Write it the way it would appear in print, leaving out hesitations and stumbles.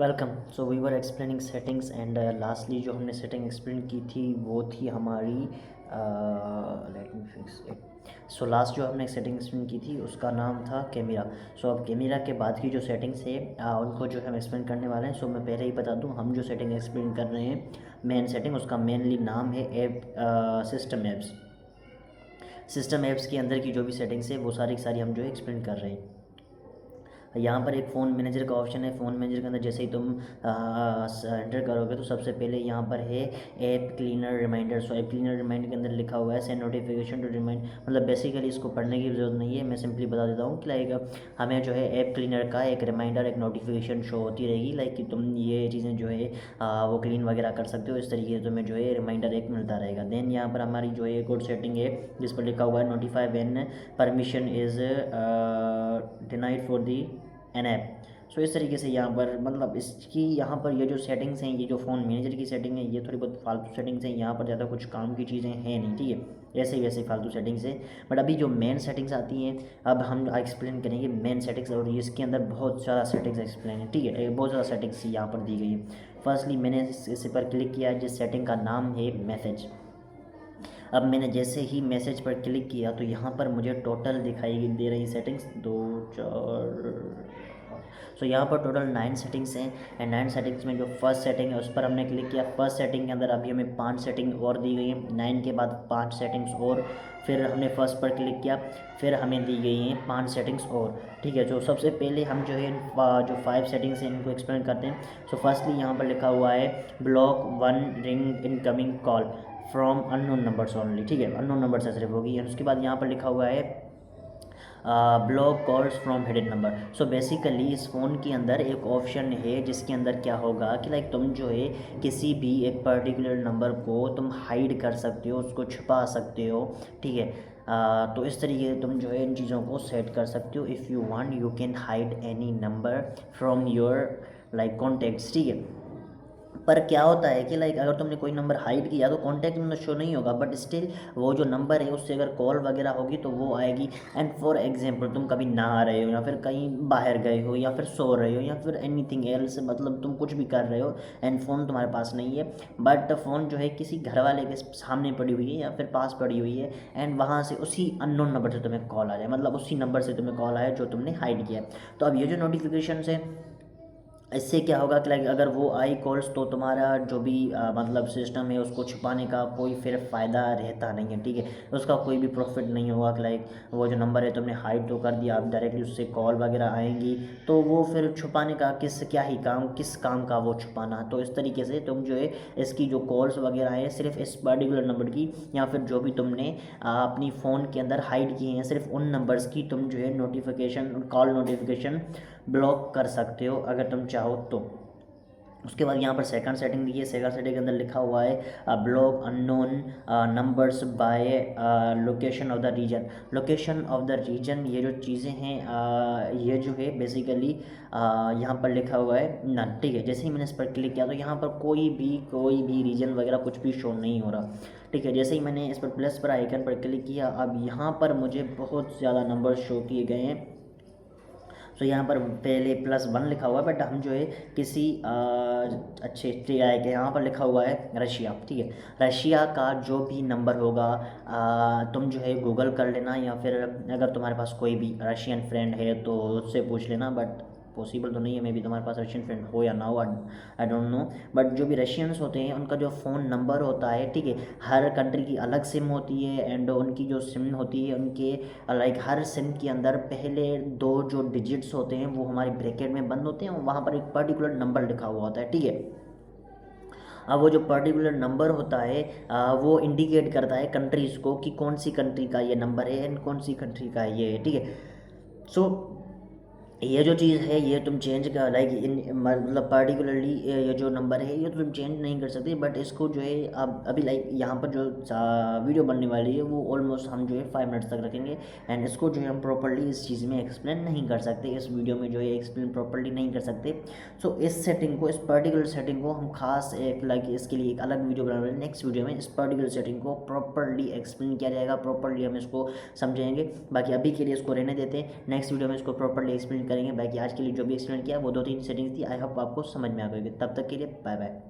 Welcome. So we were explaining settings and lastly जो हमने setting explain की थी वो थी हमारी let me fix it. So last जो हमने सेटिंग एक्सप्लेन की थी उसका नाम था कैमरा। सो अब कैमरा के बाद की जो सेटिंग्स है उनको जो हम एक्सप्लेन करने वाले हैं। सो मैं पहले ही बता दूं, हम जो सेटिंग एक्सप्लेन कर रहे हैं मेन सेटिंग, उसका मेनली नाम है app system apps. System apps के अंदर की जो भी सेटिंग्स है वो सारी की सारी हम जो है एक्सप्लेन कर रहे हैं। यहाँ पर एक फ़ोन मैनेजर का ऑप्शन है। फ़ोन मैनेजर के अंदर जैसे ही तुम एंटर करोगे तो सबसे पहले यहाँ पर है app cleaner reminder. So app cleaner reminder के अंदर लिखा हुआ है सेंड नोटिफिकेशन टू रिमाइंड। मतलब बेसिकली इसको पढ़ने की ज़रूरत नहीं है, मैं सिंपली बता देता हूँ कि लाइक हमें जो है ऐप क्लीनर का एक रिमाइंडर, एक नोटिफिकेशन शो होती रहेगी, लाइक कि तुम ये चीज़ें जो है वो क्लीन वगैरह कर सकते हो। इस तरीके से तुम्हें जो है रिमाइंडर एक मिलता रहेगा। देन यहाँ पर हमारी जो है एक और सेटिंग है जिस पर लिखा हुआ है notify when permission is denied for the an app. So इस तरीके से यहाँ पर मतलब इसकी यहाँ पर ये जो सेटिंग्स हैं, ये जो फ़ोन मैनेजर की सेटिंग है, ये थोड़ी बहुत फालतू सेटिंग्स हैं। यहाँ पर ज़्यादा कुछ काम की चीज़ें हैं नहीं, ठीक है, ऐसे ही वैसे फालतू सेटिंग्स हैं। बट अभी जो मेन सेटिंग्स आती हैं अब हम एक्सप्लेन करेंगे मेन सेटिंग्स, और इसके अंदर बहुत ज़्यादा सेटिंग्स एक्सप्लेन है, ठीक है, बहुत ज़्यादा सेटिंग्स यहाँ पर दी गई है। फर्स्टली मैंने इस पर क्लिक किया जिस सेटिंग का नाम है मैसेज। अब मैंने जैसे ही मैसेज पर क्लिक किया तो यहाँ पर मुझे टोटल दिखाई दे रही सेटिंग्स 2 4। सो यहाँ पर टोटल 9 सेटिंग्स हैं एंड 9 सेटिंग्स में जो फर्स्ट सेटिंग है उस पर हमने क्लिक किया। फर्स्ट सेटिंग के अंदर अभी हमें 5 सेटिंग और दी गई हैं, 9 के बाद 5 सेटिंग्स और। फिर हमने फर्स्ट पर क्लिक किया, फिर हमें दी गई हैं 5 सेटिंग्स और, ठीक है। जो सबसे पहले हम जो है जो 5 सेटिंग्स हैं इनको एक्सप्लेन करते हैं। सो फर्स्टली यहाँ पर लिखा हुआ है block 1 ring incoming call from unknown numbers only, ठीक है, अननोन नंबर से सिर्फ होगी। उसके बाद यहाँ पर लिखा हुआ है block calls from hidden number. So basically इस फ़ोन के अंदर एक ऑप्शन है जिसके अंदर क्या होगा कि लाइक तुम जो है किसी भी एक पर्टिकुलर नंबर को तुम हाइड कर सकते हो, उसको छुपा सकते हो, ठीक है। तो इस तरीके से तुम जो है इन चीज़ों को सेट कर सकते हो। If you want you can hide any number from your like contacts, ठीक है। पर क्या होता है कि लाइक अगर तुमने कोई नंबर हाइड किया तो कॉन्टैक्ट में शो नहीं होगा, बट स्टिल वो जो नंबर है उससे अगर कॉल वगैरह होगी तो वो आएगी। एंड फॉर एग्जांपल तुम कभी नहा रहे हो या फिर कहीं बाहर गए हो या फिर सो रहे हो या फिर एनीथिंग एल्स, मतलब तुम कुछ भी कर रहे हो एंड फ़ोन तुम्हारे पास नहीं है, बट फ़ोन जो है किसी घर वाले के सामने पड़ी हुई है या फिर पास पड़ी हुई है एंड वहाँ से उसी अननोन नंबर से तुम्हें कॉल आ जाए, मतलब उसी नंबर से तुम्हें कॉल आया जो तुमने हाइड किया है। तो अब ये जो नोटिफिकेशन है इससे क्या होगा कि लाइक अगर वो आई कॉल्स तो तुम्हारा जो भी मतलब सिस्टम है उसको छुपाने का कोई फिर फ़ायदा रहता नहीं है, ठीक है। उसका कोई भी प्रॉफिट नहीं होगा कि लाइक वो जो नंबर है तुमने हाइड तो कर दिया, अब डायरेक्टली उससे कॉल वगैरह आएंगी तो वो फिर छुपाने का किस काम का वो छुपाना। तो इस तरीके से तुम जो है इसकी जो कॉल्स वगैरह हैं सिर्फ इस पर्टिकुलर नंबर की या फिर जो भी तुमने अपनी फ़ोन के अंदर हाइड किए हैं सिर्फ उन नंबर्स की तुम जो है नोटिफिकेशन, कॉल नोटिफिकेशन ब्लॉक कर सकते हो अगर तुम चाहो तो। उसके बाद यहाँ पर सेकंड सेटिंग देखिए, सेकंड सेटिंग के अंदर लिखा हुआ है block unknown numbers by location of the region. Location of the region ये जो चीज़ें हैं ये जो है बेसिकली यहाँ पर लिखा हुआ है ना, ठीक है। जैसे ही मैंने इस पर क्लिक किया तो यहाँ पर कोई भी रीजन वगैरह कुछ भी शो नहीं हो रहा, ठीक है। जैसे ही मैंने इस पर प्लस पर आइकन पर क्लिक किया अब यहाँ पर मुझे बहुत ज़्यादा नंबर शो किए गए हैं। तो यहाँ पर पहले +1 लिखा हुआ है, बट हम जो है किसी अच्छे टीआई के यहाँ पर लिखा हुआ है रशिया, ठीक है। रशिया का जो भी नंबर होगा तुम जो है गूगल कर लेना या फिर अगर तुम्हारे पास कोई भी रशियन फ्रेंड है तो उससे पूछ लेना, बट पॉसिबल तो नहीं है, मे बी तुम्हारे पास रशियन फ्रेंड हो या ना हो, आई डोंट नो। बट जो भी रशियंस होते हैं उनका जो फ़ोन नंबर होता है, ठीक है, हर कंट्री की अलग सिम होती है एंड उनकी जो सिम होती है उनके लाइक हर सिम के अंदर पहले 2 जो डिजिट्स होते हैं वो हमारे ब्रैकेट में बंद होते हैं और वहाँ पर एक पर्टिकुलर नंबर लिखा हुआ होता है, ठीक है। अब वो जो पर्टिकुलर नंबर होता है वो इंडिकेट करता है कंट्रीज़ को कि कौन सी कंट्री का ये नंबर है एंड कौन सी कंट्री का ये है, ठीक है। सो ये जो चीज़ है ये तुम चेंज कर लाइक इन मतलब पर्टिकुलरली ये जो नंबर है ये तो तुम चेंज नहीं कर सकते, बट इसको जो है अब अभी लाइक यहाँ पर जो वीडियो बनने वाली है वो ऑलमोस्ट हम जो है 5 मिनट्स तक रखेंगे एंड इसको जो है हम प्रॉपर्ली इस चीज़ में एक्सप्लेन नहीं कर सकते, इस वीडियो में जो है एक्सप्लेन प्रॉपर्ली नहीं कर सकते। सो इस सेटिंग को, इस पर्टिकुलर सेटिंग को हम खास एक लाइक इसके लिए एक अलग वीडियो बनाने वाले, नेक्स्ट वीडियो में इस पर्टिकुलर सेटिंग को प्रॉपर्ली एक्सप्लेन किया जाएगा, प्रॉपर्ली हम इसको समझेंगे। बाकी अभी के लिए इसको रहने देते हैं, नेक्स्ट वीडियो में इसको प्रॉपर्ली एक्सप्लेन करेंगे। बाकी आज के लिए जो भी एक्सप्लेन किया वो 2-3 सेटिंग्स थी, आई होप आपको समझ में आ गई। तब तक के लिए बाय बाय।